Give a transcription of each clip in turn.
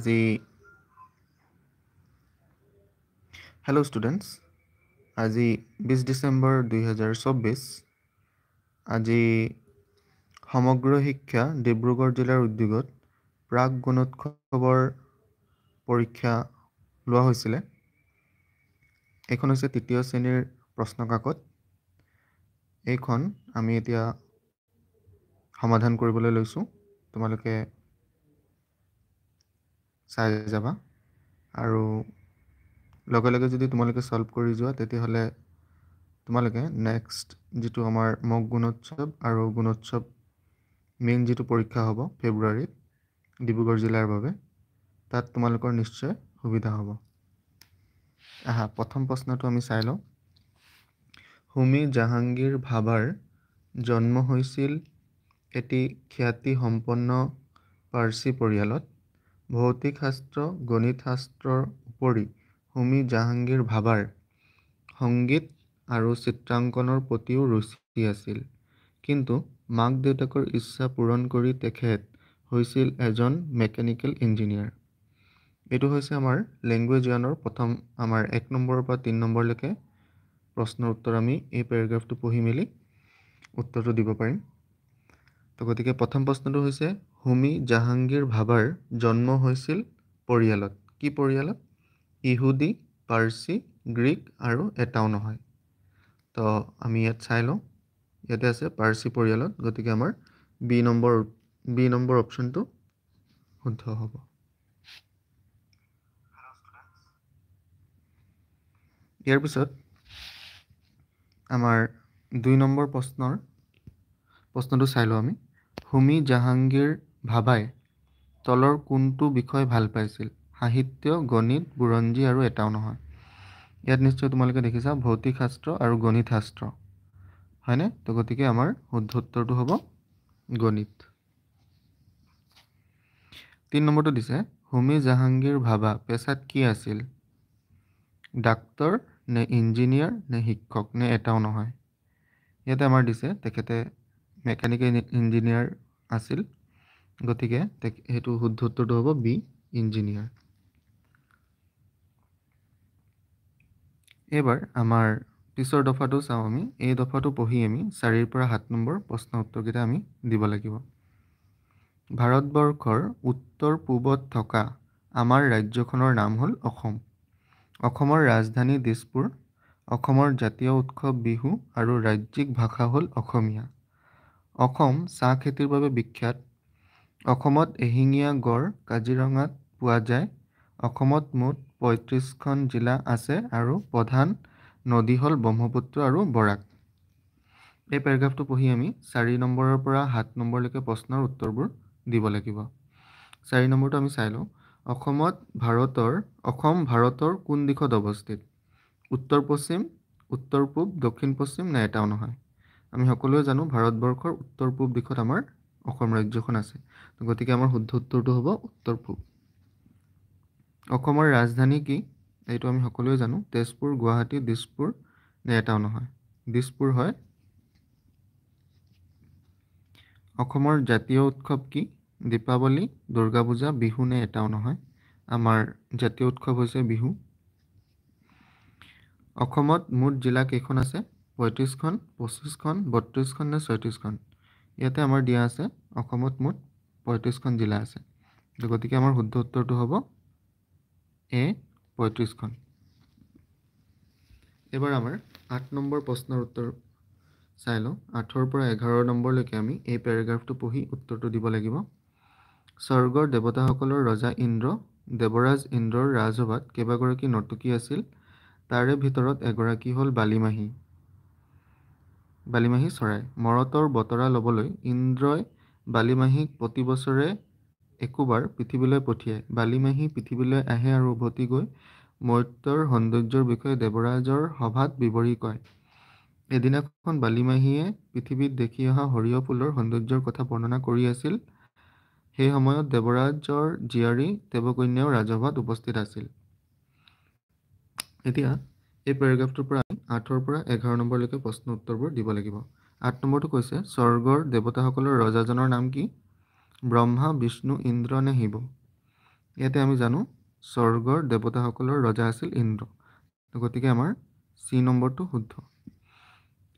আজি hello' students, আজি 20 ডিচেম্বৰ 2024। আজি সমগ্ৰ শিক্ষা ডিব্ৰুগড় জিলাৰ উদ্যোগত প্ৰাক গুণোৎসৱৰ পৰীক্ষা লোৱা হৈছিলে। এইখন হৈছে তৃতীয় শ্ৰেণীৰ প্ৰশ্ন কাকত। এইখন আমি এতিয়া সমাধান কৰিবলৈ লৈছোঁ। তোমালোকে চাই যাবা আৰু লগে লগে যদি তোমালোকে ছল্ভ কৰি যোৱা তেতিয়াহ'লে তোমালোকে নেক্সট যিটো আমাৰ মক গুণোৎসৱ আৰু গুণোৎসৱ মেইন যিটো পৰীক্ষা হ'ব ফেব্ৰুৱাৰীত ডিব্ৰুগড় জিলাৰ বাবে, তাত তোমালোকৰ নিশ্চয় সুবিধা হ'ব। প্ৰথম প্ৰশ্নটো আমি চাই লওঁ। হোমী জাহাংগীৰ ভাভাৰ জন্ম হৈছিল এটি খ্যাতিসম্পন্ন পাৰ্চী পৰিয়ালত। ভৌতিক শাস্ত্ৰ, গণিত শাস্ত্ৰৰ উপৰি হোমী জাহাংগীৰ ভাভাৰ সংগীত আৰু চিত্ৰাংকনৰ প্ৰতিও ৰুচি আছিল, কিন্তু মাক দেউতাকৰ ইচ্ছা পূৰণ কৰি তেখেত হৈছিল এজন মেকানিকেল ইঞ্জিনিয়াৰ। এইটো হৈছে আমাৰ লেংগুৱেজ ওৱানৰ প্ৰথম আমাৰ 1 নম্বৰৰ পৰা 3 নম্বৰলৈকে প্ৰশ্নৰ উত্তৰ। আমি এই পেৰাগ্ৰাফটো পঢ়ি মেলি উত্তৰটো দিব পাৰিম। তো গতিকে প্ৰথম প্ৰশ্নটো হৈছে হোমী জাহাংগীৰ ভাভাৰ জন্ম হৈছিল পৰিয়ালত। কি পৰিয়ালত? ইহুদী, পাৰ্চী, গ্ৰীক আৰু এটাও নহয়। তো আমি ইয়াত চাই লওঁ। ইয়াতে আছে পাৰ্চী পৰিয়ালত, গতিকে আমাৰ বি নম্বৰ অপশ্যনটো শুদ্ধ হ'ব। ইয়াৰ পিছত আমাৰ 2 নম্বৰ প্ৰশ্নটো চাই লওঁ আমি। হোমী জাহাংগীৰ ভাভাই তলৰ কোনটো বিষয় ভাল পাইছিল? সাহিত্য, গণিত, বুৰঞ্জী আৰু এটাও নহয়। ইয়াত নিশ্চয় তোমালোকে দেখিছা ভৌতিক শাস্ত্ৰ আৰু গণিত শাস্ত্ৰ, হয়নে? তো গতিকে আমাৰ শুদ্ধ উত্তৰটো হ'ব গণিত। 3 নম্বৰটো দিছে হোমী জাহাংগীৰ ভাভা পেছাত কি আছিল? ডাক্তৰ নে ইঞ্জিনিয়াৰ নে শিক্ষক নে এটাও নহয়। ইয়াতে আমাৰ দিছে তেখেতে মেকানিকেল ইঞ্জিনিয়াৰ আছিল, গতিকে সেইটো শুদ্ধ উত্তৰটো হ'ব বি, ইঞ্জিনিয়াৰ। এইবাৰ আমাৰ পিছৰ দফাটো চাওঁ আমি। এই দফাটো পঢ়ি আমি 4 পৰা 7 নম্বৰ প্ৰশ্ন উত্তৰকেইটা আমি দিব লাগিব। ভাৰতবৰ্ষৰ উত্তৰ পূবত থকা আমাৰ ৰাজ্যখনৰ নাম হ'ল অসম। অসমৰ ৰাজধানী দিছপুৰ। অসমৰ জাতীয় উৎসৱ বিহু আৰু ৰাজ্যিক ভাষা হ'ল অসমীয়া। অসম চাহ খেতিৰ বাবে বিখ্যাত। অসমত এশিঙীয়া গড় কাজিৰঙাত পোৱা যায়। অসমত মুঠ 35খন জিলা আছে আৰু প্ৰধান নদী হ'ল ব্ৰহ্মপুত্ৰ আৰু বৰাক। এই পেৰাগ্ৰাফটো পঢ়ি আমি 4 নম্বৰৰ পৰা 7 নম্বৰলৈকে প্ৰশ্নৰ উত্তৰবোৰ দিব লাগিব। 4 নম্বৰটো আমি চাই লওঁ। অসম ভাৰতৰ কোন দিশত অৱস্থিত? উত্তৰ পশ্চিম, উত্তৰ পূব, দক্ষিণ পশ্চিম নে এটাও নহয়। আমি সকলোৱে জানো ভাৰতবৰ্ষৰ উত্তৰ পূব দিশত আমাৰ অসম ৰাজ্যখন আছে, গতিকে আমাৰ শুদ্ধ উত্তৰটো হ'ব উত্তৰ পূব। অসমৰ ৰাজধানী কি? এইটো আমি সকলোৱে জানো, তেজপুৰ, গুৱাহাটী, দিছপুৰ নে এটাও নহয়। দিছপুৰ হয়। অসমৰ জাতীয় উৎসৱ কি? দীপাৱলী, দুৰ্গা পূজা, বিহু নে এটাও নহয়। আমাৰ জাতীয় উৎসৱ হৈছে বিহু। অসমত মুঠ জিলা কেইখন আছে? 35খন, 25খন, 32খন নে 36খন। ইয়াতে আমাৰ দিয়া আছে অসমত মুঠ 35খন জিলা আছে, গতিকে আমাৰ শুদ্ধ উত্তৰটো হ'ব এ, 35খন। এবাৰ আমাৰ 8 নম্বৰ প্ৰশ্নৰ উত্তৰ চাই লওঁ। 8ৰ পৰা 11 নম্বৰলৈকে আমি এই পেৰাগ্ৰাফটো পঢ়ি উত্তৰটো দিব লাগিব। স্বৰ্গৰ দেৱতাসকলৰ ৰজা ইন্দ্ৰ, দেৱৰাজ ইন্দ্ৰৰ ৰাজসভাত কেইবাগৰাকী নৰ্তকী আছিল? তাৰে ভিতৰত এগৰাকী হ'ল বালিমাহী চৰাই। মৰতৰ বতৰা ল'বলৈ ইন্দ্ৰই বালিমাহীক প্ৰতি বছৰে একোবাৰ পৃথিৱীলৈ পঠিয়ায়। বালিমাহী পৃথিৱীলৈ আহে আৰু উভতি গৈ মৰ্ত্যৰ সৌন্দৰ্যৰ বিষয়ে দেৱৰাজৰ সভাত বিৱৰি কয়। এদিনাখন বালিমাহীয়ে পৃথিৱীত দেখি অহা সৰিয়হ ফুলৰ সৌন্দৰ্যৰ কথা বৰ্ণনা কৰি আছিল। সেই সময়ত দেৱৰাজৰ জীয়াৰী দেৱকন্যাও ৰাজসভাত উপস্থিত আছিল। এতিয়া এই পেৰাগ্ৰাফটোৰ পৰা 8ৰ পৰা 11 নম্বৰলৈকে প্ৰশ্ন উত্তৰবোৰ দিব লাগিব। 8 নম্বৰটো কৈছে স্বৰ্গৰ দেৱতাসকলৰ ৰজাজনৰ নাম কি? ব্ৰহ্মা, বিষ্ণু, ইন্দ্ৰ নে শিৱ। ইয়াতে আমি জানো স্বৰ্গৰ দেৱতাসকলৰ ৰজা আছিল ইন্দ্ৰ, গতিকে আমাৰ চি নম্বৰটো শুদ্ধ।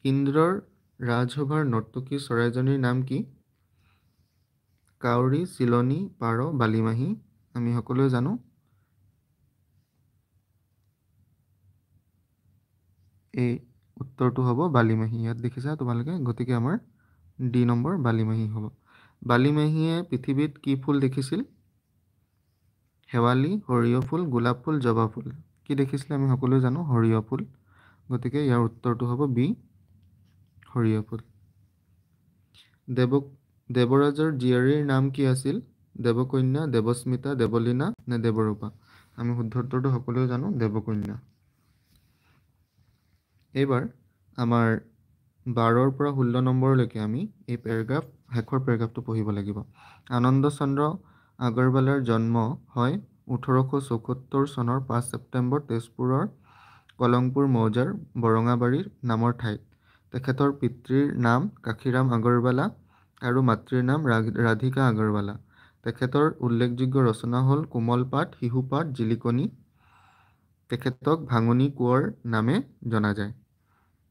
ইন্দ্ৰৰ ৰাজসভাৰ নৰ্তকী চৰাইজনীৰ নাম কি? কাউৰী, চিলনী, পাৰ, বালিমাহী। আমি সকলোৱে জানো এই উত্তৰটো হ'ব বালিমাহী। ইয়াত দেখিছা তোমালোকে, গতিকে আমাৰ ডি নম্বৰ বালিমাহী হ'ব। বালিমাহীয়ে পৃথিৱীত কি ফুল দেখিছিল? শেৱালি, সৰিয়হ ফুল, গোলাপ ফুল, জবা ফুল। কি দেখিছিলে আমি সকলোৱে জানো সৰিয়হ ফুল, গতিকে ইয়াৰ উত্তৰটো হ'ব বি, সৰিয়হ ফুল। দেৱৰাজৰ জীয়াৰীৰ নাম কি আছিল? দেৱকন্যা, দেৱস্মিতা, দেৱলীনা নে দেৱৰূপা? আমি শুদ্ধ উত্তৰটো সকলোৱে জানো দেৱকন্যা। এইবাৰ আমাৰ 12ৰ পৰা 16 নম্বৰলৈকে আমি এই শেষৰ পেৰাগ্ৰাফটো পঢ়িব লাগিব। আনন্দ চন্দ্ৰ আগৰৱালাৰ জন্ম হয় 1874 চনৰ 5 ছেপ্টেম্বৰ তেজপুৰৰ কলংপুৰ মৌজাৰ বৰঙাবাৰী নামৰ ঠাইত। তেখেতৰ পিতৃৰ নাম কাশীৰাম আগৰৱালা আৰু মাতৃৰ নাম ৰাধিকা আগৰৱালা। তেখেতৰ উল্লেখযোগ্য ৰচনা হ'ল কোমল পাত, শিশু পাত, জিলিকনি। তেখেতক ভাঙনি কোঁৱৰ নামে জনা যায়।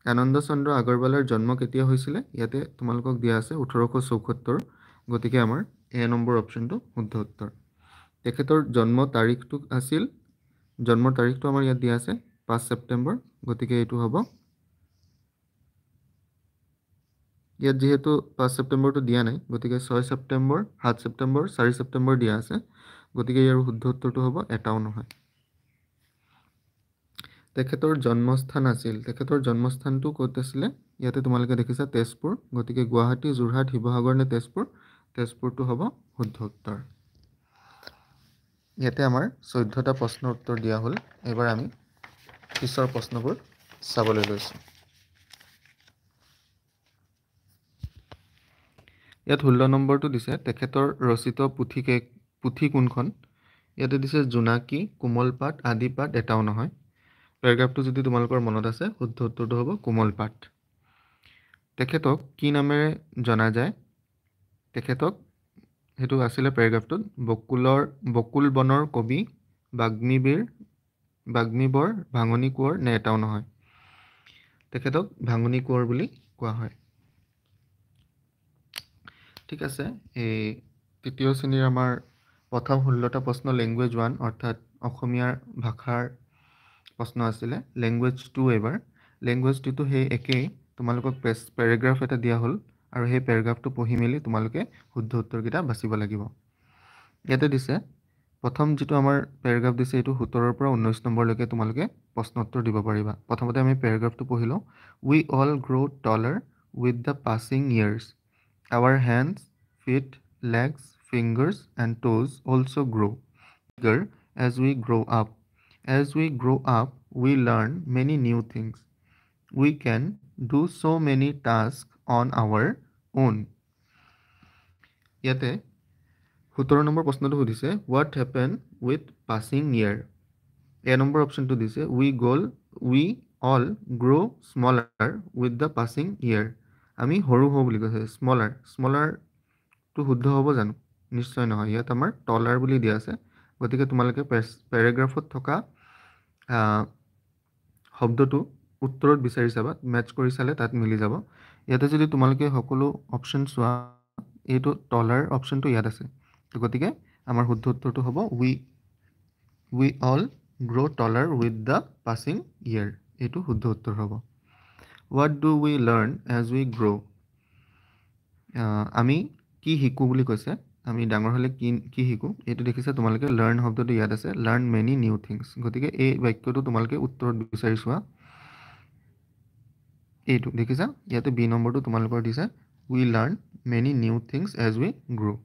আনন্দ চন্দ্ৰ আগৰৱালাৰ জন্ম কেতিয়া হৈছিলে? ইয়াতে তোমালোকক দিয়া আছে 1874, গতিকে আমাৰ এ নম্বৰ অপশ্যনটো শুদ্ধ উত্তৰ। তেখেতৰ জন্মৰ তাৰিখটো আমাৰ ইয়াত দিয়া আছে 5 ছেপ্টেম্বৰ, গতিকে এইটো হ'ব। ইয়াত যিহেতু 5 ছেপ্টেম্বৰটো দিয়া নাই, গতিকে 6 ছেপ্টেম্বৰ, 7 ছেপ্টেম্বৰ, 4 ছেপ্টেম্বৰ দিয়া আছে, গতিকে ইয়াৰ শুদ্ধ উত্তৰটো হ'ব এটাও নহয়। তেখেতৰ জন্মস্থানটো ক'ত আছিলে? ইয়াতে তোমালোকে দেখিছা তেজপুৰ, গতিকে গুৱাহাটী, যোৰহাট, শিৱসাগৰ নে তেজপুৰ? তেজপুৰটো হ'ব শুদ্ধ উত্তৰ। ইয়াতে আমাৰ 14টা প্ৰশ্নৰ উত্তৰ দিয়া হ'ল। এইবাৰ আমি পিছৰ প্ৰশ্নবোৰ চাবলৈ লৈছোঁ। ইয়াত 16 নম্বৰটো দিছে তেখেতৰ ৰচিত পুথি কোনখন? ইয়াতে দিছে জোনাকী, কোমল পাত, আদি পাত, এটাও নহয়। পেৰাগ্ৰাফটো যদি তোমালোকৰ মনত আছে, শুদ্ধ উত্তৰটো হ'ব কোমল পাত। তেখেতক কি নামেৰে জনা যায়? তেখেতক, সেইটো আছিলে পেৰাগ্ৰাফটোত, বকুল বনৰ কবি, বাগ্মীবৰ, ভাঙনি কোঁৱৰ নে এটাও নহয়? তেখেতক ভাঙনি কোঁৱৰ বুলি কোৱা হয়। ঠিক আছে, এই তৃতীয় শ্ৰেণীৰ আমাৰ প্ৰথম 16টা প্ৰশ্ন লেংগুৱেজ 1 অৰ্থাৎ অসমীয়াৰ ভাষাৰ প্ৰশ্ন আছিলে। লেংগুৱেজ 2 এইবাৰ। লেংগুৱেজ 2টো সেই একেই, তোমালোকক পেৰাগ্ৰাফ এটা দিয়া হ'ল আৰু সেই পেৰাগ্ৰাফটো পঢ়ি মেলি তোমালোকে শুদ্ধ উত্তৰকেইটা বাচিব লাগিব। ইয়াতে দিছে প্ৰথম যিটো আমাৰ পেৰাগ্ৰাফ দিছে এইটো 17ৰ পৰা 19 নম্বৰলৈকে তোমালোকে প্ৰশ্ন উত্তৰ দিব পাৰিবা। প্ৰথমতে আমি পেৰাগ্ৰাফটো পঢ়ি লওঁ। We all grow' taller with the passing years. Our hands, feet, legs, fingers and toes also grow bigger as we grow up. As we grow up, we learn many new things. We can do so many tasks on our own. ইয়াতে 17 number প্ৰশ্নটো সুধিছে what happened with passing year? A number অপশ্যনটো দিছে we all grow smaller with the passing year. আমি সৰু হওঁ বুলি কৈছে, স্মলাৰটো শুদ্ধ হ'ব জানো? নিশ্চয় নহয়। ইয়াত আমাৰ টলাৰ বুলি দিয়া আছে, গতিকে তোমালোকে পেৰাগ্ৰাফত থকা শব্দটো উত্তৰত বিচাৰি চাবা, মেটচ কৰি চালে তাত মিলি যাব। ইয়াতে যদি তোমালোকে সকলো অপশ্যন চোৱা, এইটো টলাৰ অপশ্যনটো ইয়াত আছে, গতিকে আমাৰ শুদ্ধ উত্তৰটো হ'ব we all grow' taller with the passing year. এইটো শুদ্ধ উত্তৰ হ'ব। What do we learn as we grow'? আমি কি শিকোঁ বুলি কৈছে, আমি ডাঙৰ হ'লে কি শিকোঁ? এইটো দেখিছা তোমালোকে, লাৰ্ণ শব্দটো ইয়াত আছে, লাৰ্ণ মেনি নিউ থিংছ। গতিকে এই বাক্যটো তোমালোকে উত্তৰত বিচাৰি চোৱা। এইটো দেখিছা, ইয়াতে বি নম্বৰটো তোমালোকৰ দিছে we learn many new things as we grow'.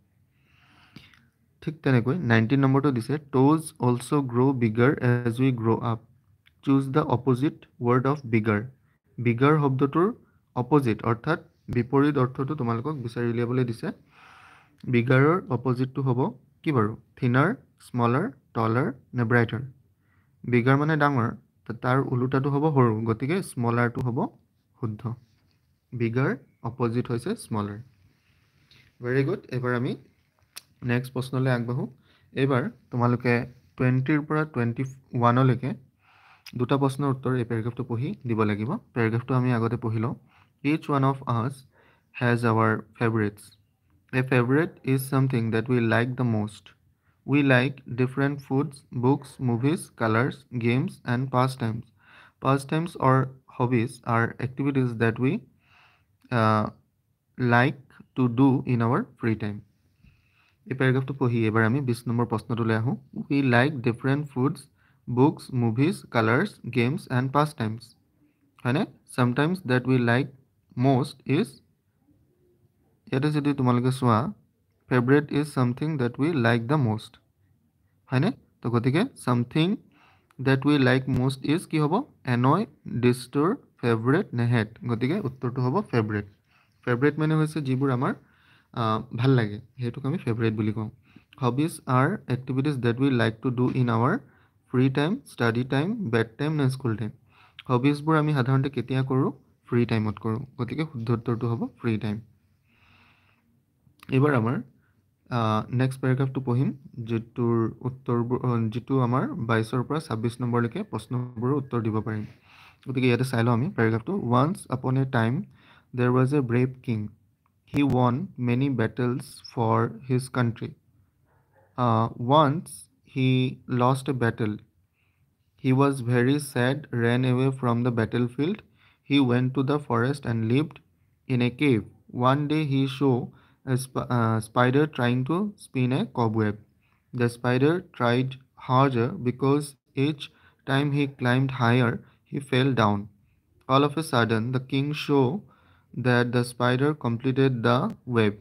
ঠিক তেনেকৈ 19 নম্বৰটো দিছে toes also grow bigger as we grow up. Choose the opposite word of bigger. bigger শব্দটোৰ অপজিট অৰ্থাৎ বিপৰীত অৰ্থটো তোমালোকক বিচাৰি উলিয়াবলৈ দিছে। বিগাৰৰ অপজিটটো হ'ব কি বাৰু? থিনাৰ, স্মলাৰ, টলাৰ নে ব্ৰাইটাৰ? বিগাৰ মানে ডাঙৰ, তাৰ ওলোটাটো হ'ব সৰু, গতিকে স্মলাৰটো হ'ব শুদ্ধ। বিগাৰ অপজিট হৈছে স্মলাৰ। Very good. এইবাৰ আমি নেক্সট প্ৰশ্নলৈ আগবাঢ়োঁ। এইবাৰ তোমালোকে 20ৰ পৰা 21লৈকে দুটা প্ৰশ্নৰ উত্তৰ এই পেৰাগ্ৰাফটো পঢ়ি দিব লাগিব। পেৰাগ্ৰাফটো আমি আগতে পঢ়ি লওঁ। Each one of us has our favorites. A favorite is something that we like the most. We like different foods, books, movies, colors, games, and pastimes. Pastimes or hobbies are activities that we uh, like to do in our free time. এই পেৰাগ্ৰাফটো পঢ়ি এবাৰ আমি 20 number প্ৰশ্নটোলৈ আহোঁ। We like different foods, books, movies, colors, games, and pastimes. হয়নে? Sometimes that we like most is, ইয়াতে যদি তোমালোকে চোৱা, favorite is something that we like the most. হয়নে? তো গতিকে something that we like most is কি হ'ব? annoy, disturb, favorite নে hate? গতিকে উত্তৰটো হ'ব favorite. favorite মানে হৈছে যিবোৰ আমাৰ ভাল লাগে, সেইটোক আমি favorite বুলি কওঁ। hobbies are activities that we like to do in our free time, study time, bed time নে school time? hobbiesবোৰ আমি সাধাৰণতে কেতিয়া কৰোঁ? ফ্ৰী টাইমত কৰোঁ। গতিকে শুদ্ধ উত্তৰটো হ'ব ফ্ৰী টাইম। এইবাৰ আমাৰ নেক্সট পেৰাগ্ৰাফটো পঢ়িম, যিটোৰ উত্তৰবোৰ যিটো আমাৰ 22ৰ পৰা 26 নম্বৰলৈকে প্ৰশ্নবোৰৰ উত্তৰ দিব পাৰিম। গতিকে ইয়াতে চাই লওঁ আমি পেৰাগ্ৰাফটো। Once upon a time there was a brave king. He won many battles for his country. Once he lost a battle. He was very sad, ran away from the battlefield. He went to the forest and lived in a cave. One day he saw a spider trying to spin a cobweb. The spider tried harder because each time he climbed higher, he fell down. All of a sudden, the king saw that the spider completed the web.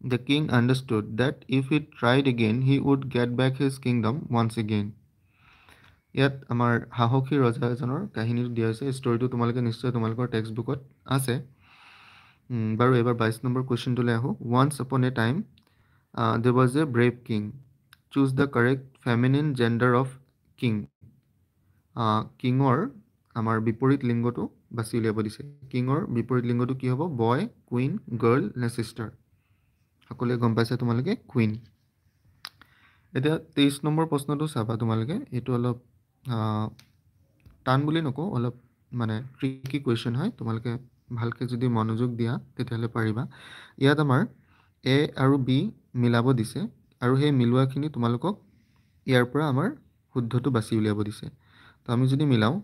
The king understood that if he tried again, he would get back his kingdom once again. ইয়াত আমাৰ সাহসী ৰজা এজনৰ কাহিনীটো দিয়া হৈছে। ষ্টৰিটো তোমালোকে নিশ্চয় তোমালোকৰ টেক্সট বুকত আছে। বাৰু এবাৰ 22 নম্বৰ কুৱেশ্যনটোলৈ আহোঁ। Once upon a time there was a brave king. Choose the correct feminine gender of king. কিঙৰ আমাৰ বিপৰীত লিংগটো বাছি উলিয়াব দিছে। কিঙৰ বিপৰীত লিংগটো কি হ'ব? বয়, কুইন, গাৰ্ল নে চিষ্টাৰ? সকলোৱে গম পাইছে তোমালোকে কুইন। এতিয়া 23 নম্বৰ প্ৰশ্নটো চাবা তোমালোকে। এইটো অলপ টান বুলি নকওঁ, অলপ মানে ট্ৰিকি কুৱেশ্যন হয়। তোমালোকে ভালকৈ যদি মনোযোগ দিয়া তেতিয়াহ'লে পাৰিবা। ইয়াত আমাৰ এ আৰু বি মিলাব দিছে, আৰু সেই মিলোৱাখিনি তোমালোকক ইয়াৰ পৰা আমাৰ শুদ্ধটো বাছি উলিয়াব দিছে। তো আমি যদি মিলাওঁ,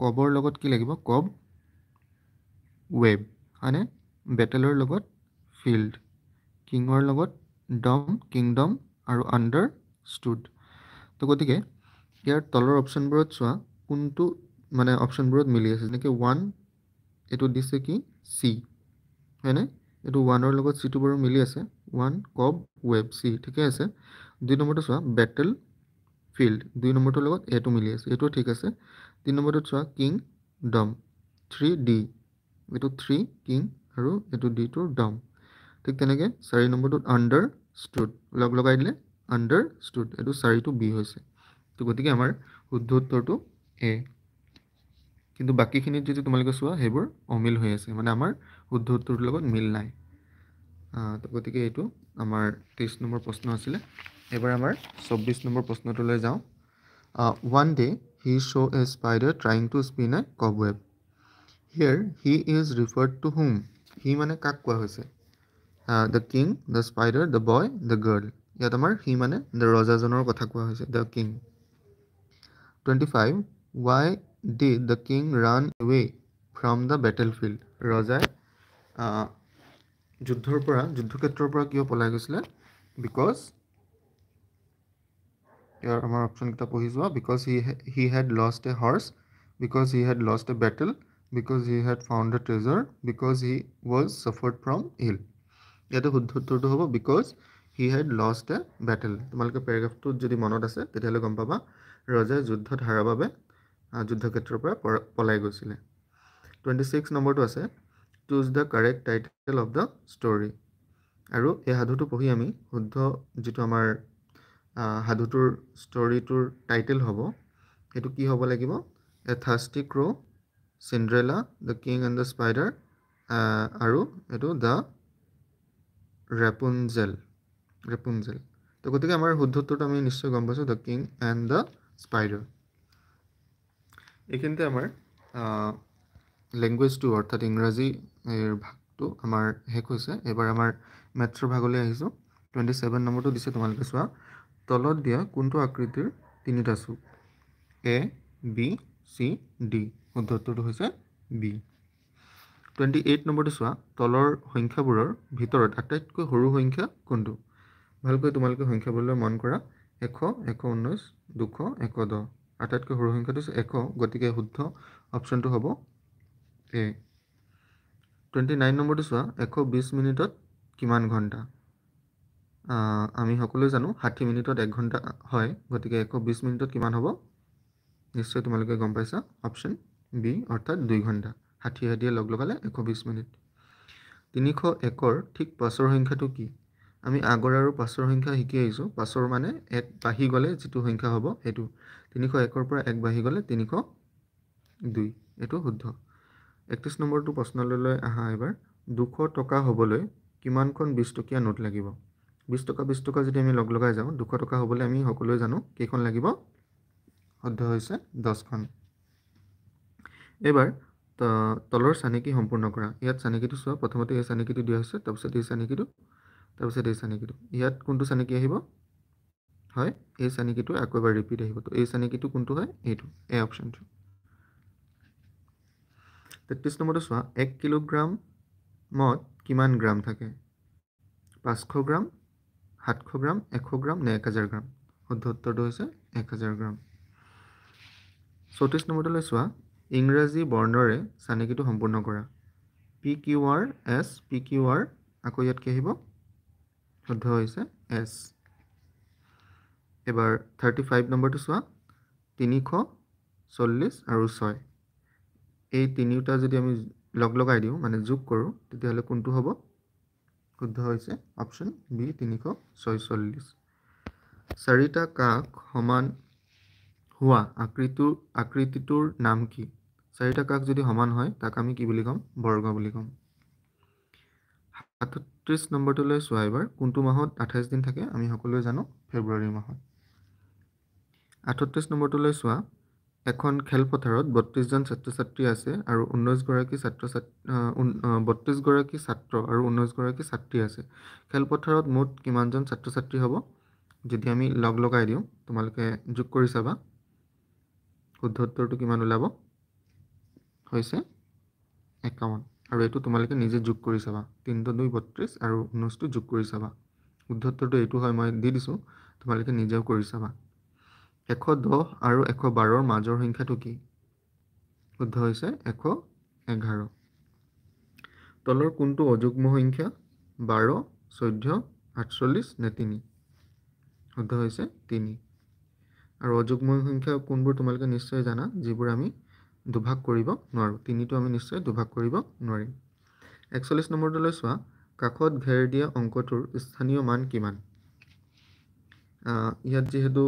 কবৰ লগত কি লাগিব? কব, ৱেব, হয়নে? বেটেলৰ লগত ফিল্ড, কিঙৰ লগত ডম, কিংডম আৰু আণ্ডাৰষ্টুড। তো গতিকে ইয়াৰ তলৰ অপশ্যনবোৰত চোৱা কোনটো মানে অপশ্যনবোৰত মিলি আছে। যেনেকৈ 1 এইটো দিছে কি? চি, হয়নে? এইটো 1ৰ লগত চিটো বাৰু মিলি আছে। 1 কব, ৱেব, চি, ঠিকে আছে। 2 নম্বৰটো চোৱা বেটেল, ফিল্ড, 2 নম্বৰটোৰ লগত এটো মিলি আছে, এইটো ঠিক আছে। 3 নম্বৰটোত চোৱা কিং, ডম, 3 ডি, এইটো 3 কিং আৰু এইটো ডিটোৰ ডম। ঠিক তেনেকৈ 4 নম্বৰটোত আণ্ডাৰষ্টুড, লগাই দিলে আণ্ডাৰষ্টুড, এইটো 4টো বি হৈছে। তো গতিকে আমাৰ শুদ্ধ উত্তৰটো এ। কিন্তু বাকীখিনিত যদি তোমালোকে চোৱা সেইবোৰ অমিল হৈ আছে, মানে আমাৰ শুদ্ধ উত্তৰটোৰ লগত মিল নাই। তো গতিকে এইটো আমাৰ 23 নম্বৰ প্ৰশ্ন আছিলে। এবাৰ আমাৰ 24 নম্বৰ প্ৰশ্নটোলৈ যাওঁ। One day he saw a spider trying to spin a cobweb. Here he is referred to whom? He মানে কাক কোৱা হৈছে? The king, the spider, the boy, the girl. ইয়াত আমাৰ he মানে ৰজাজনৰ কথা কোৱা হৈছে, the king. 25. Why did the king run away from the battlefield? ৰজাই যুদ্ধক্ষেত্ৰৰ পৰা কিয় পলাই গৈছিলে? বিকজ ইয়াৰ আমাৰ অপশ্যনকেইটা পঢ়ি যোৱা। Because he had lost a horse, because he had lost a battle, because he had found a treasure, because he was suffered from ill. ইয়াতে শুদ্ধ উত্তৰটো হ'ব because he had lost a battle. তোমালোকে পেৰাগ্ৰাফটোত যদি মনত আছে তেতিয়াহ'লে গম পাবা ৰজাই যুদ্ধত হাৰাৰ বাবে যুদ্ধক্ষেত্ৰৰ পৰা পলাই গৈছিলে। 26 নম্বৰটো আছে choose the correct title of the story. আৰু এই সাধুটো পঢ়ি আমি শুদ্ধ যিটো আমাৰ সাধুটোৰ ষ্টৰিটোৰ টাইটেল হ'ব সেইটো কি হ'ব লাগিব? A thirsty crow', Cinderella, the king and the spider, আৰু এইটো দ্য ৰেপুনজেল। তো গতিকে আমাৰ শুদ্ধ উত্তৰটো আমি নিশ্চয় গম পাইছোঁ, the king and the spider. এইখিনিতে আমাৰ লেংগুৱেজটো অৰ্থাৎ ইংৰাজীৰ ভাগটো আমাৰ শেষ হৈছে। এইবাৰ আমাৰ মেথছৰ ভাগলৈ আহিছোঁ। 27 নম্বৰটো দিছে, তোমালোকে চোৱা। তলত দিয়া কোনটো আকৃতিৰ তিনিটা চুক? এ, বি, চি, ডি। শুদ্ধ উত্তৰটো হৈছে বি। 28 নম্বৰটো চোৱা। তলৰ সংখ্যাবোৰৰ ভিতৰত আটাইতকৈ সৰু সংখ্যা কোনটো? ভালকৈ তোমালোকে সংখ্যাবোৰলৈ মন কৰা। 100, 119, 200, 110। আটাইতকৈ সৰু সংখ্যাটো হৈছে 100, গতিকে শুদ্ধ অপশ্যনটো হ'ব এ। 29 নম্বৰটো চোৱা। 120 মিনিটত কিমান ঘণ্টা? আমি সকলোৱে জানো 60 মিনিটত 1 ঘণ্টা হয়, গতিকে 120 মিনিটত কিমান হ'ব? নিশ্চয় তোমালোকে গম পাইছা, অপশ্যন বি অৰ্থাৎ 2 ঘণ্টা। 60 লগ লগালে 120 মিনিট। 301ৰ ঠিক পাছৰ সংখ্যাটো কি? আমি আগৰ আৰু পাছৰ সংখ্যা শিকি আহিছোঁ। পাছৰ মানে 1 বাঢ়ি গ'লে যিটো সংখ্যা হ'ব সেইটো। 301ৰ পৰা 1 বাঢ়ি গ'লে 302, এইটো শুদ্ধ। 31 নম্বৰটো প্ৰশ্নলৈ আহা এবাৰ। 200 টকা হ'বলৈ কিমানখন 20 টকীয়া নোট লাগিব? 20 টকা 20 টকা যদি আমি লগ লগাই যাওঁ, 200 টকা হ'বলৈ আমি সকলোৱে জানো কেইখন লাগিব? শুদ্ধ হৈছে 10খন। এইবাৰ তলৰ চানেকি সম্পূৰ্ণ কৰা। ইয়াত চানেকিটো চোৱা। প্ৰথমতে এই চানেকিটো দিয়া হৈছে, তাৰপিছত এই চানেকিটো, তাৰপিছত এই চানেকিটো। ইয়াত কোনটো চানেকি আহিব? হয়, এই চানেকিটো আকৌ এবাৰ ৰিপিট আহিব। তো এই চানেকিটো কোনটো হয়? এইটো, এ অপশ্যনটো। 33 নম্বৰটো চোৱা। 1 কিলোগ্ৰামত কিমান গ্ৰাম থাকে? 500 গ্ৰাম, 700 গ্ৰাম, 100 গ্ৰাম নে 1000 গ্ৰাম? শুদ্ধ উত্তৰটো হৈছে 1000 গ্ৰাম। 34 নম্বৰটোলৈ চোৱা। ইংৰাজী বৰ্ণৰে চানেকিটো সম্পূৰ্ণ কৰা। PQR, S, PQR, আকৌ ইয়াত কি আহিব? শুদ্ধ হৈছে S। এবাৰ 35 নম্বৰটো চোৱা। 340 আৰু 6, এই তিনিওটা যদি আমি লগ লগাই দিওঁ, মানে যোগ কৰোঁ, তেতিয়াহ'লে কোনটো হ'ব? শুদ্ধ হৈছে অপশ্যন বি, 346। 4টা কাষ সমান হোৱা আকৃতিটোৰ নাম কি? 4টা কাষ যদি সমান হয়, তাক আমি কি বুলি ক'ম? বৰ্গ বুলি ক'ম। 38 নম্বৰটোলৈ চোৱা এবাৰ। কোনটো মাহত 28 দিন থাকে? আমি সকলোৱে জানো ফেব্ৰুৱাৰী মাহত। 38 নম্বৰটোলৈ চোৱা। এখন খেলপথাৰত 32জন ছাত্ৰ ছাত্ৰী আছে আৰু 32গৰাকী ছাত্ৰ আৰু 19গৰাকী ছাত্ৰী আছে। খেলপথাৰত মুঠ কিমানজন ছাত্ৰ ছাত্ৰী হ'ব? যদি আমি লগ লগাই দিওঁ, তোমালোকে যোগ কৰি চাবা, শুদ্ধ উত্তৰটো কিমান ওলাব? হৈছে 51। আৰু এইটো তোমালোকে নিজে যোগ কৰি চাবা। 3 × 2 = 32 আৰু 19টো যোগ কৰি চাবা। শুদ্ধ উত্তৰটো এইটো হয়, মই দি দিছোঁ, তোমালোকে নিজেও কৰি চাবা। 110 আৰু 112ৰ মাজৰ সংখ্যাটো কি? শুদ্ধ হৈছে 111। তলৰ কোনটো অযুগ্ম সংখ্যা? 12, 14, 48 নে 3? শুদ্ধ হৈছে 3। আৰু অযুগ্ম সংখ্যা কোনবোৰ তোমালোকে নিশ্চয় জানা, যিবোৰ আমি দুভাগ কৰিব নোৱাৰোঁ। 3টো আমি নিশ্চয় দুভাগ কৰিব নোৱাৰিম। 41 নম্বৰটোলৈ চোৱা। কাষত ঘেৰ দিয়া অংকটোৰ স্থানীয় মান কিমান? ইয়াত যিহেতু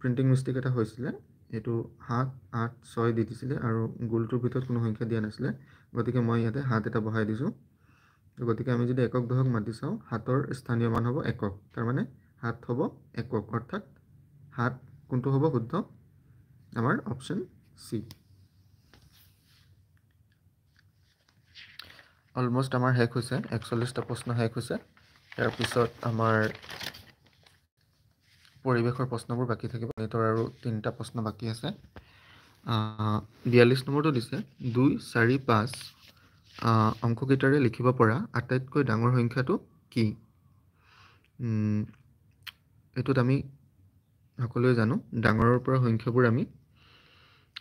প্ৰিণ্টিং মিষ্টেক এটা হৈছিলে, এইটো 7, 8, 6 দি দিছিলে আৰু গোলটোৰ ভিতৰত কোনো সংখ্যা দিয়া নাছিলে, গতিকে মই ইয়াতে 7 এটা বহাই দিছোঁ। গতিকে আমি যদি একক দশক মাতি চাওঁ, 7ৰ স্থানীয় মান হ'ব একক। তাৰমানে 7 হ'ব একক, অৰ্থাৎ 7 কোনটো হ'ব শুদ্ধ? আমাৰ অপশ্যন চি। অলমষ্ট আমাৰ শেষ হৈছে, 41টা প্ৰশ্ন শেষ হৈছে। ইয়াৰ পিছত আমাৰ পৰিৱেশৰ প্ৰশ্নবোৰ বাকী থাকিব। গণিতৰ আৰু 3টা প্ৰশ্ন বাকী আছে। 42 নম্বৰটো দিছে। 2, 4, 5 অংককেইটাৰে লিখিব পৰা আটাইতকৈ ডাঙৰ সংখ্যাটো কি? এইটোত আমি সকলোৱে জানো, ডাঙৰৰ পৰা সংখ্যাবোৰ আমি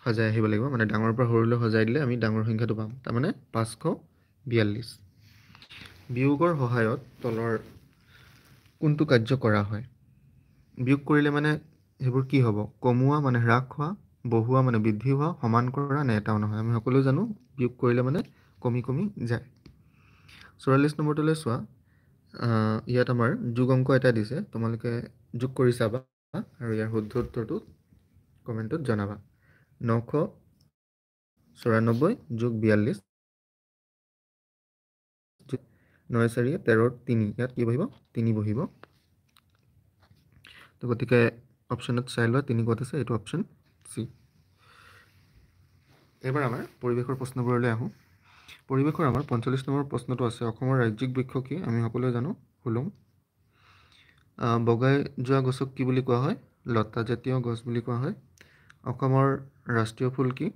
সজাই আহিব লাগিব। মানে ডাঙৰৰ পৰা সৰুলৈ সজাই দিলে আমি ডাঙৰ সংখ্যাটো পাম। তাৰমানে 542। বিয়োগৰ সহায়ত তলৰ কোনটো কাৰ্য কৰা হয়? বিয়োগ কৰিলে মানে সেইবোৰ কি হ'ব? কমোৱা মানে হ্ৰাস হোৱা, বঢ়োৱা মানে বৃদ্ধি হোৱা, সমান কৰা নে এটাও নহয়? আমি সকলোৱে জানো বিয়োগ কৰিলে মানে কমি কমি যায়। 44 নম্বৰটোলৈ চোৱা। ইয়াত আমাৰ যোগ অংক এটা দিছে, তোমালোকে যোগ কৰি চাবা আৰু ইয়াৰ শুদ্ধ উত্তৰটো কমেণ্টত জনাবা। 994 যোগ 42 9 4 13 3, ইয়াত কি বহিব? 3 বহিব। গতিকে অপশ্যনত চাই লোৱা 3 ক'ত আছে, এইটো অপশ্যন চি। এইবাৰ আমাৰ পৰিৱেশৰ প্ৰশ্নবোৰলৈ আহোঁ। পৰিৱেশৰ আমাৰ 45 নম্বৰ প্ৰশ্নটো আছে, অসমৰ ৰাজ্যিক বৃক্ষ কি? আমি সকলোৱে জানো হুলুং। বগাই যোৱা গছক কি বুলি কোৱা হয়? লতাজাতীয় গছ বুলি কোৱা হয়। অসমৰ ৰাষ্ট্ৰীয় ফুল কি?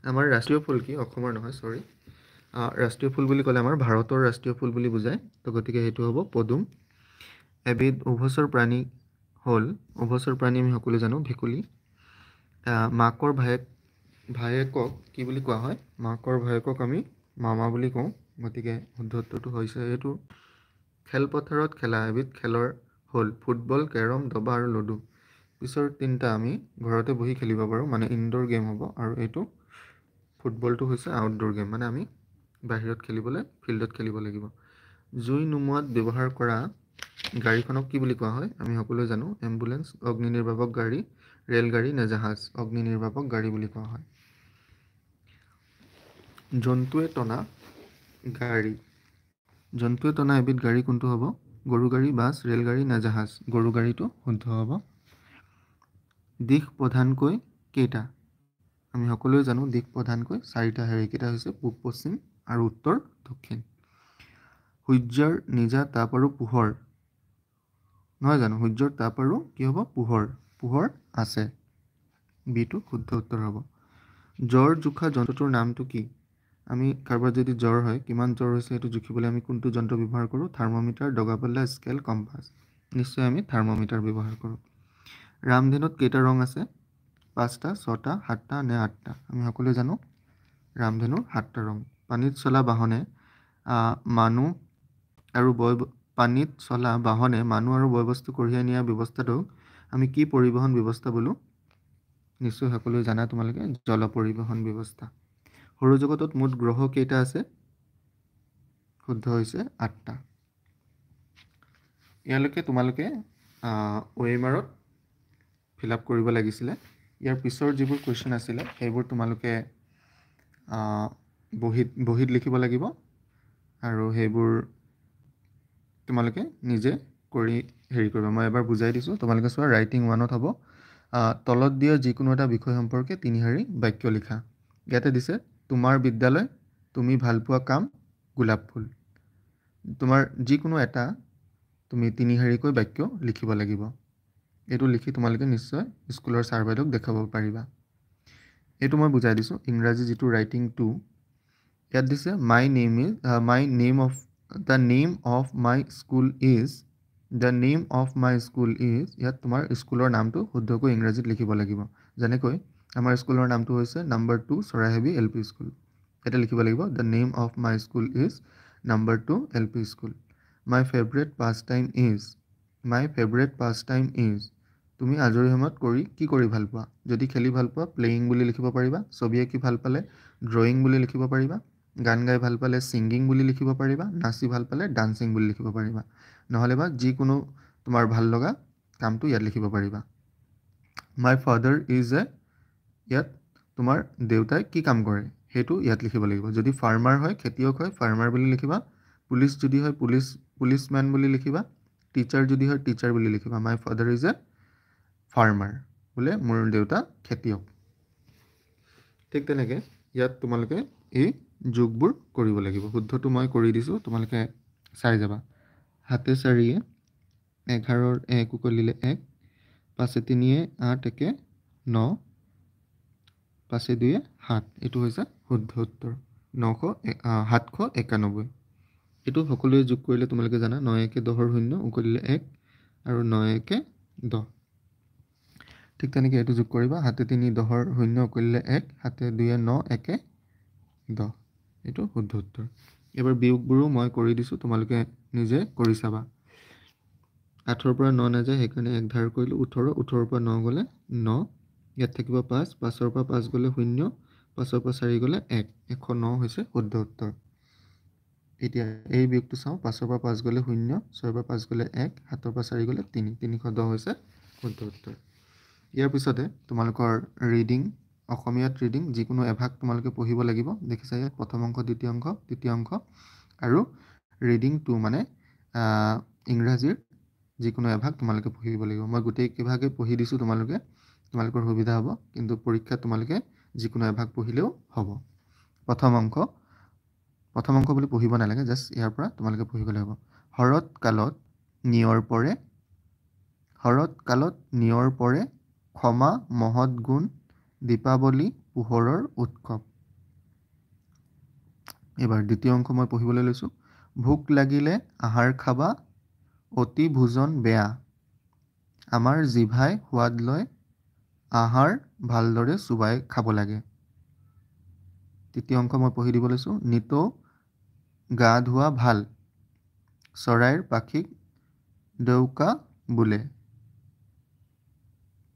আমাৰ ৰাষ্ট্ৰীয় ফুল কি? অসমৰ নহয়, চৰি। ৰাষ্ট্ৰীয় ফুল বুলি ক'লে আমাৰ ভাৰতৰ ৰাষ্ট্ৰীয় ফুল বুলি বুজায়, তো গতিকে সেইটো হ'ব পদুম। এবিধ উভচৰ প্ৰাণী হ'ল, উভচৰ প্ৰাণী আমি সকলোৱে জানো ভেকুলী। মাকৰ ভায়েকক কি বুলি কোৱা হয়? মাকৰ ভায়েকক আমি মামা বুলি কওঁ, গতিকে শুদ্ধ উত্তৰটো হৈছে এইটো। খেলপথাৰত খেলা এবিধ খেলৰ হ'ল ফুটবল, কেৰম, দবা আৰু লুডু। পিছৰ 3টা আমি ঘৰতে বহি খেলিব পাৰোঁ, মানে ইনডোৰ গেম হ'ব, আৰু এইটো ফুটবলটো হৈছে আউটডোৰ গেম, মানে আমি বাহিৰত খেলিবলৈ ফিল্ডত খেলিব লাগিব। জুই নুমুৱাত ব্যৱহাৰ কৰা গাড়ীখনক কি বুলি কোৱা হয়? আমি সকলোৱে জানো এম্বুলেঞ্চ, অগ্নি নিৰ্বাপক গাড়ী, ৰেলগাড়ী নে জাহাজ? অগ্নি নিৰ্বাপক গাড়ী বুলি কোৱা হয়। জন্তুৱে টনা গাড়ী, জন্তুৱে টনা এবিধ গাড়ী কোনটো হ'ব? গৰু গাড়ী, বাছ, ৰেলগাড়ী নে জাহাজ? গৰু গাড়ীটো শুদ্ধ হ'ব। দিশ প্ৰধানকৈ কেইটা? আমি সকলোৱে জানো দিশ প্ৰধানকৈ 4টা, সেইকেইটা হৈছে পূব, পশ্চিম আৰু উত্তৰ, দক্ষিণ। সূৰ্যৰ নিজা তাপ আৰু পোহৰ নহয় জানো? সূৰ্যৰ তাপ আৰু কি হ'ব? পোহৰ। পোহৰ আছে, বিটো শুদ্ধ উত্তৰ হ'ব। জ্বৰ জোখা যন্ত্ৰটোৰ নামটো কি? আমি কাৰোবাৰ যদি জ্বৰ হয়, কিমান জ্বৰ হৈছে সেইটো জুখিবলৈ আমি কোনটো যন্ত্ৰ ব্যৱহাৰ কৰোঁ? থাৰ্মোমিটাৰ, ডগাপাল্লা, স্কেল, কম্পাছ। নিশ্চয় আমি থাৰ্মোমিটাৰ ব্যৱহাৰ কৰোঁ। ৰামধেনুত কেইটা ৰং আছে? 5টা, 6টা, 7টা নে 8টা? আমি সকলোৱে জানো ৰামধেনুৰ 7টা ৰং। পানীত চলা বাহনে মানুহ আৰু বয় বস্তু কঢ়িয়াই নিয়া ব্যৱস্থাটোক আমি কি পৰিবহণ ব্যৱস্থা বোলো? নিশ্চয় সকলোৱে জানা তোমালোকে জল পৰিবহণ ব্যৱস্থা। সৌৰজগতত মুঠ গ্ৰহ কেইটা আছে? শুদ্ধ হৈছে 8টা। ইয়ালৈকে তোমালোকে OMR-ত ফিল আপ কৰিব লাগিছিলে। ইয়াৰ পিছৰ যিবোৰ কুৱেশ্যন আছিলে সেইবোৰ তোমালোকে বহীত লিখিব লাগিব, আৰু সেইবোৰ তোমালোকে নিজে কৰি কৰিবা। মই এবাৰ বুজাই দিছোঁ, তোমালোকে চোৱা। ৰাইটিং 1ত হ'ব তলত দিয়া যিকোনো এটা বিষয় সম্পৰ্কে 3 শাৰী বাক্য লিখা। ইয়াতে দিছে তোমাৰ বিদ্যালয়, তুমি ভাল পোৱা কাম, গোলাপ ফুল। তোমাৰ যিকোনো এটা তুমি 3 শাৰীকৈ বাক্য লিখিব লাগিব। এইটো লিখি তোমালোকে নিশ্চয় স্কুলৰ ছাৰ বাইদেউক দেখাব পাৰিবা। এইটো মই বুজাই দিছোঁ। ইংৰাজী যিটো ৰাইটিং 2, ইয়াত দিছে the name of my school is, ইয়াত তোমাৰ স্কুলৰ নামটো শুদ্ধকৈ ইংৰাজীত লিখিব লাগিব। যেনেকৈ আমাৰ স্কুলৰ নামটো হৈছে নম্বৰ 2 চৰাইহাবি LP স্কুল। ইয়াতে লিখিব লাগিব the name of my school is number 2 LP school. My favourite pass time is, তুমি আজৰি সময়ত কি কৰি ভাল পোৱা? যদি খেলি ভাল পোৱা প্লেয়িং বুলি লিখিব পাৰিবা। ছবি আঁকি ভাল পালে ড্ৰয়িং বুলি লিখিব পাৰিবা। গান গাই ভাল পালে ছিংগিং বুলি লিখিব পাৰিবা। নাচি ভাল পালে ডান্সিং বুলি লিখিব পাৰিবা। নহ'লে বা যিকোনো তোমাৰ ভাল লগা কামটো ইয়াত লিখিব পাৰিবা। মাই ফাদাৰ ইজ ইয়াত তোমাৰ দেউতাই কি কাম কৰে সেইটো ইয়াত লিখিব লাগিব। যদি ফাৰ্মাৰ হয়, খেতিয়ক হয়, ফাৰ্মাৰ বুলি লিখিবা। পুলিচ যদি হয় পুলিচমেন বুলি লিখিবা। টিচাৰ যদি হয় টিচাৰ বুলি লিখিবা। মাই ফাদাৰ ইজ ফাৰ্মাৰ, বোলে মোৰ দেউতা খেতিয়ক। ঠিক তেনেকৈ ইয়াত তোমালোকে এই যোগবোৰ কৰিব লাগিব। শুদ্ধটো মই কৰি দিছোঁ, তোমালোকে চাই যাবা। 7 4 11 1 উকলিলে 1, 5 3 8 1 9, 5 2 7, এইটো হৈছে শুদ্ধ উত্তৰ 791। এইটো সকলোৱে যোগ কৰিলে তোমালোকে জানা 9 1 10 0 উকলিলে 1 আৰু 9 1 10। ঠিক তেনেকৈ এইটো যোগ কৰিবা। 7 3 10 0 উকলিলে 1, 7 2 9 1 10, এইটো শুদ্ধ উত্তৰ। এইবাৰ বিয়োগবোৰো মই কৰি দিছোঁ, তোমালোকে নিজে কৰি চাবা। 8ৰ পৰা 9 নাযায়, সেইকাৰণে 1 ধাৰ কৰিলোঁ। 18, 18ৰ পৰা 9 গ'লে 9, ইয়াত থাকিব 5, 5ৰ পৰা 5 গ'লে 0, 5ৰ পৰা 4 গ'লে 1, 109 হৈছে শুদ্ধ উত্তৰ। এতিয়া এই বিয়োগটো চাওঁ। 5ৰ পৰা 5 গ'লে 0, 6ৰ পৰা 5 গ'লে 1, 7ৰ পৰা 4 গ'লে 3, 310 হৈছে শুদ্ধ উত্তৰ। ইয়াৰ পিছতে তোমালোকৰ ৰিডিং, অসমীয়াত ৰিডিং যিকোনো এভাগ তোমালোকে পঢ়িব লাগিব। দেখিছা ইয়াত প্ৰথম অংশ, দ্বিতীয় অংশ, তৃতীয় অংশ, আৰু ৰিডিং 2 মানে ইংৰাজীৰ যিকোনো এভাগ তোমালোকে পঢ়িব লাগিব। মই গোটেইকেইভাগেই পঢ়ি দিছোঁ, তোমালোকৰ সুবিধা হ'ব, কিন্তু পৰীক্ষাত তোমালোকে যিকোনো এভাগ পঢ়িলেও হ'ব। প্ৰথম অংক বুলি পঢ়িব নালাগে, জাষ্ট ইয়াৰ পৰা তোমালোকে পঢ়িবলৈ হ'ব। শৰৎ কালত নিয়ৰ পৰে ক্ষমা মহৎ গুণ, দীপাৱলী পোহৰৰ উৎসৱ। এইবাৰ দ্বিতীয় অংক মই পঢ়িবলৈ লৈছোঁ। ভোক লাগিলে আহাৰ খাবা, অতি ভোজন বেয়া, আমাৰ জিভাই সোৱাদ লয়, আহাৰ ভালদৰে চোবাই খাব লাগে। তৃতীয় অংক মই পঢ়ি দিব লৈছোঁ। নিতৌ গা ধোৱা ভাল, চৰাইৰ পাখিক ডেউকা বোলে,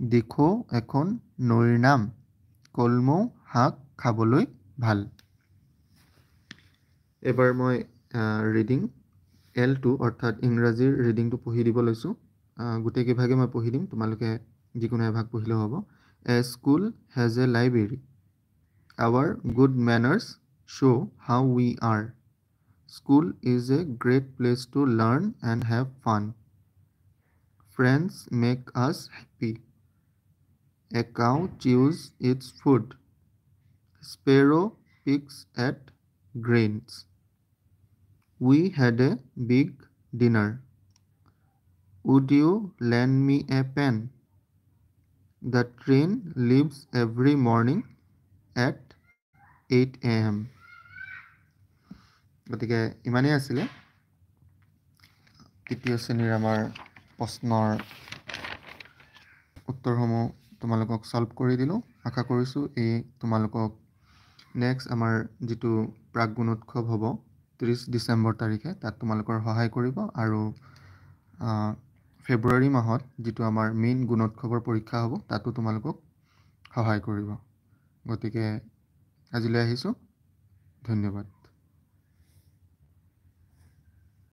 দিখৌ এখন নৈৰ নাম, কলমৌ শাক খাবলৈ ভাল। এবাৰ মই ৰিডিং L2 অৰ্থাৎ ইংৰাজীৰ ৰিডিংটো পঢ়ি দিব লৈছোঁ। গোটেইকেইভাগে মই পঢ়ি দিম, তোমালোকে যিকোনো এভাগ পঢ়িলেও হ'ব। A school has a library, our good manners show how we are. School is a great place to learn and have fun. Friends make us happy. A cow chews its food. Sparrow picks at grains. We had a big dinner. Would you lend me a pen? The train leaves every morning at 8 a.m. গতিকে ইমানেই আছিলে তৃতীয় শ্ৰেণীৰ আমাৰ প্ৰশ্নৰ উত্তৰসমূহ তোমালোকক solve কৰি দিলোঁ। আশা কৰিছোঁ এই তোমালোকক নেক্সট আমাৰ যিটো প্ৰাক গুণোৎসৱ হ'ব 30 ডিচেম্বৰ তাৰিখে, তাত তোমালোকৰ সহায় কৰিব, আৰু ফেব্ৰুৱাৰী মাহত যিটো আমাৰ মেইন গুণোৎসৱৰ পৰীক্ষা হ'ব তাতো তোমালোকক সহায় কৰিব। গতিকে আজিলৈ আহিছোঁ, ধন্যবাদ।